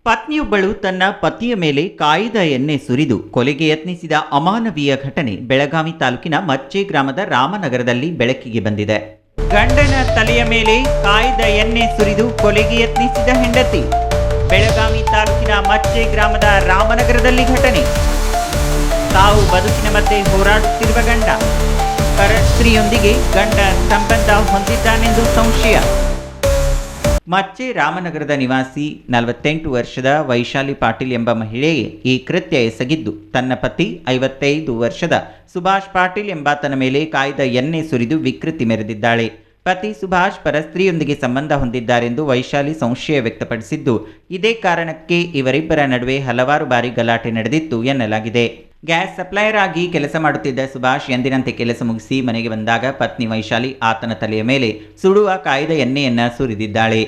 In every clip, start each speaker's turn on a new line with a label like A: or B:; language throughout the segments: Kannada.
A: ಪತ್ನಿಯೊಬ್ಬಳು ತನ್ನ ಪತಿಯ ಮೇಲೆ ಕಾಯ್ದ ಎಣ್ಣೆ ಸುರಿದು ಕೊಲೆಗೆ ಯತ್ನಿಸಿದ ಅಮಾನವೀಯ ಘಟನೆ ಬೆಳಗಾವಿ ತಾಲೂಕಿನ ಮಚ್ಚೆ ಗ್ರಾಮದ ರಾಮನಗರದಲ್ಲಿ ಬೆಳಕಿಗೆ ಬಂದಿದೆ. ಗಂಡನ ತಲೆಯ ಮೇಲೆ ಕಾಯ್ದ ಎಣ್ಣೆ ಸುರಿದು ಕೊಲೆಗೆ ಯತ್ನಿಸಿದ ಹೆಂಡತಿ. ಬೆಳಗಾವಿ ತಾಲೂಕಿನ ಮಚ್ಚೆ ಗ್ರಾಮದ ರಾಮನಗರದಲ್ಲಿ ಘಟನೆ. ತಾವು ಬದುಕಿನ ಮಧ್ಯೆ ಹೋರಾಡುತ್ತಿರುವ ಗಂಡ, ಪರಸ್ತ್ರೀಯೊಂದಿಗೆ ಗಂಡ ಸಂಬಂಧ ಹೊಂದಿದ್ದಾನೆಂದು ಸಂಶಯ. ಮಚ್ಚೆ ರಾಮನಗರದ ನಿವಾಸಿ 48 ವರ್ಷದ ವೈಶಾಲಿ ಪಾಟೀಲ್ ಎಂಬ ಮಹಿಳೆಯೇ ಈ ಕೃತ್ಯ ಎಸಗಿದ್ದು, ತನ್ನ ಪತಿ 55 ವರ್ಷದ ಸುಭಾಷ್ ಪಾಟೀಲ್ ಎಂಬಾತನ ಮೇಲೆ ಕಾಯ್ದ ಎಣ್ಣೆ ಸುರಿದು ವಿಕೃತಿ ಮೆರೆದಿದ್ದಾಳೆ. ಪತಿ ಸುಭಾಷ್ ಪರಸ್ತ್ರೀಯೊಂದಿಗೆ ಸಂಬಂಧ ಹೊಂದಿದ್ದಾರೆಂದು ವೈಶಾಲಿ ಸಂಶಯ ವ್ಯಕ್ತಪಡಿಸಿದ್ದು, ಇದೇ ಕಾರಣಕ್ಕೆ ಇವರಿಬ್ಬರ ನಡುವೆ ಹಲವಾರು ಬಾರಿ ಗಲಾಟೆ ನಡೆದಿತ್ತು ಎನ್ನಲಾಗಿದೆ. ಗ್ಯಾಸ್ ಸಪ್ಲೈಯರ್ ಆಗಿ ಕೆಲಸ ಮಾಡುತ್ತಿದ್ದ ಸುಭಾಷ್ ಎಂದಿನಂತೆ ಕೆಲಸ ಮುಗಿಸಿ ಮನೆಗೆ ಬಂದಾಗ ಪತ್ನಿ ವೈಶಾಲಿ ಆತನ ತಲೆಯ ಮೇಲೆ ಸುಡುವ ಕಾಯ್ದ ಎಣ್ಣೆಯನ್ನ ಸುರಿದಿದ್ದಾಳೆ.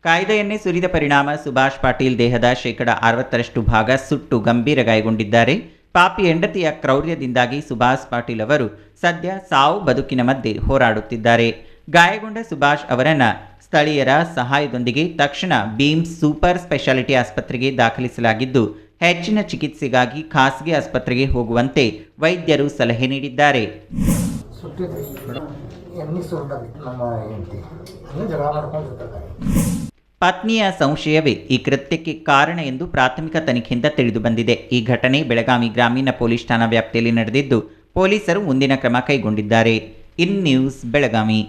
A: ಕಾಯ್ದ ಎಣ್ಣೆ ಸುರಿದ ಪರಿಣಾಮ ಸುಭಾಷ್ ಪಾಟೀಲ್ ದೇಹದ 60% ಭಾಗ ಸುಟ್ಟು ಗಂಭೀರ ಗಾಯಗೊಂಡಿದ್ದಾರೆ. ಪಾಪಿ ಹೆಂಡತಿಯ ಕ್ರೌರ್ಯದಿಂದಾಗಿ ಸುಭಾಷ್ ಪಾಟೀಲ್ ಅವರು ಸದ್ಯ ಸಾವು ಬದುಕಿನ ಮಧ್ಯೆ ಹೋರಾಡುತ್ತಿದ್ದಾರೆ. ಗಾಯಗೊಂಡ ಸುಭಾಷ್ ಅವರನ್ನು ಸ್ಥಳೀಯರ ಸಹಾಯದೊಂದಿಗೆ ತಕ್ಷಣ ಬೀಮ್ಸ್ ಸೂಪರ್ ಸ್ಪೆಷಾಲಿಟಿ ಆಸ್ಪತ್ರೆಗೆ ದಾಖಲಿಸಲಾಗಿದ್ದು, ಹೆಚ್ಚಿನ ಚಿಕಿತ್ಸೆಗಾಗಿ ಖಾಸಗಿ ಆಸ್ಪತ್ರೆಗೆ ಹೋಗುವಂತೆ ವೈದ್ಯರು ಸಲಹೆ ನೀಡಿದ್ದಾರೆ. ಪತ್ನಿಯ ಸಂಶಯವೇ ಈ ಕೃತ್ಯಕ್ಕೆ ಕಾರಣ ಎಂದು ಪ್ರಾಥಮಿಕ ತನಿಖೆಯಿಂದ ತಿಳಿದು ಬಂದಿದೆ. ಈ ಘಟನೆ ಬೆಳಗಾವಿ ಗ್ರಾಮೀಣ ಪೊಲೀಸ್ ಠಾಣಾ ವ್ಯಾಪ್ತಿಯಲ್ಲಿ ನಡೆದಿದ್ದು, ಪೊಲೀಸರು ಮುಂದಿನ ಕ್ರಮ ಕೈಗೊಂಡಿದ್ದಾರೆ. In news Belagavi.